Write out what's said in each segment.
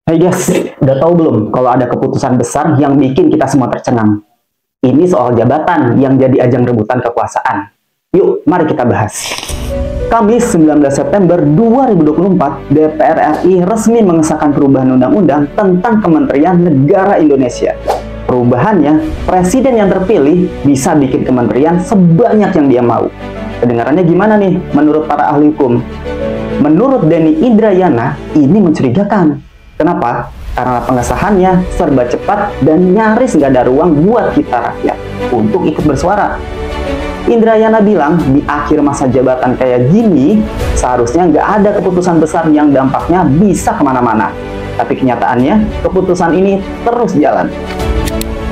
Hai guys, udah tahu belum kalau ada keputusan besar yang bikin kita semua tercengang? Ini soal jabatan yang jadi ajang rebutan kekuasaan. Yuk, mari kita bahas. Kamis 19 September 2024, DPR RI resmi mengesahkan perubahan undang-undang tentang Kementerian Negara Indonesia. Perubahannya, presiden yang terpilih bisa bikin kementerian sebanyak yang dia mau. Kedengarannya gimana nih menurut para ahli hukum? Menurut Denny Indrayana, ini mencurigakan. Kenapa? Karena pengesahannya serba cepat dan nyaris nggak ada ruang buat kita rakyat untuk ikut bersuara. Indrayana bilang di akhir masa jabatan kayak gini, seharusnya nggak ada keputusan besar yang dampaknya bisa kemana-mana. Tapi kenyataannya, keputusan ini terus jalan.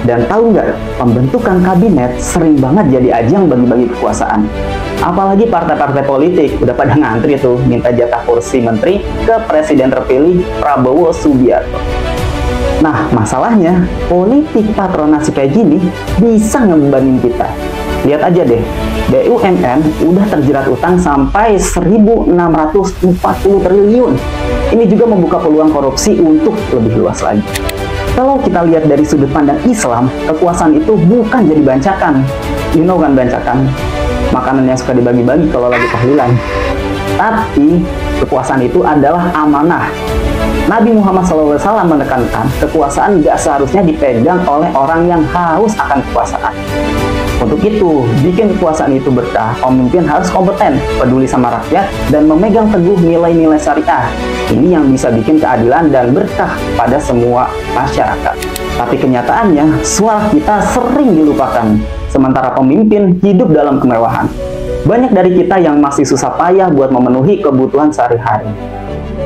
Dan tahu nggak, pembentukan kabinet sering banget jadi ajang bagi-bagi kekuasaan. Apalagi partai-partai politik udah pada ngantri tuh minta jatah kursi menteri ke presiden terpilih Prabowo Subianto. Nah, masalahnya politik patronasi kayak gini bisa ngebebanin kita. Lihat aja deh, BUMN udah terjerat utang sampai 1.640 triliun. Ini juga membuka peluang korupsi untuk lebih luas lagi. Kalau kita lihat dari sudut pandang Islam, kekuasaan itu bukan jadi bancakan. You know kan bancakan? Makanan yang suka dibagi-bagi kalau lagi tahlilan. Tapi, kekuasaan itu adalah amanah. Nabi Muhammad SAW menekankan kekuasaan gak seharusnya dipegang oleh orang yang haus akan kekuasaan. Untuk itu, bikin kekuasaan itu berkah, pemimpin harus kompeten, peduli sama rakyat, dan memegang teguh nilai-nilai syariah. Ini yang bisa bikin keadilan dan berkah pada semua masyarakat. Tapi kenyataannya, suara kita sering dilupakan, sementara pemimpin hidup dalam kemewahan. Banyak dari kita yang masih susah payah buat memenuhi kebutuhan sehari-hari.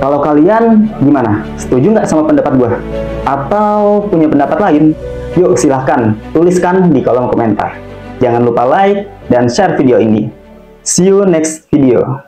Kalau kalian gimana? Setuju nggak sama pendapat gue? Atau punya pendapat lain? Yuk silahkan tuliskan di kolom komentar. Jangan lupa like dan share video ini. See you next video.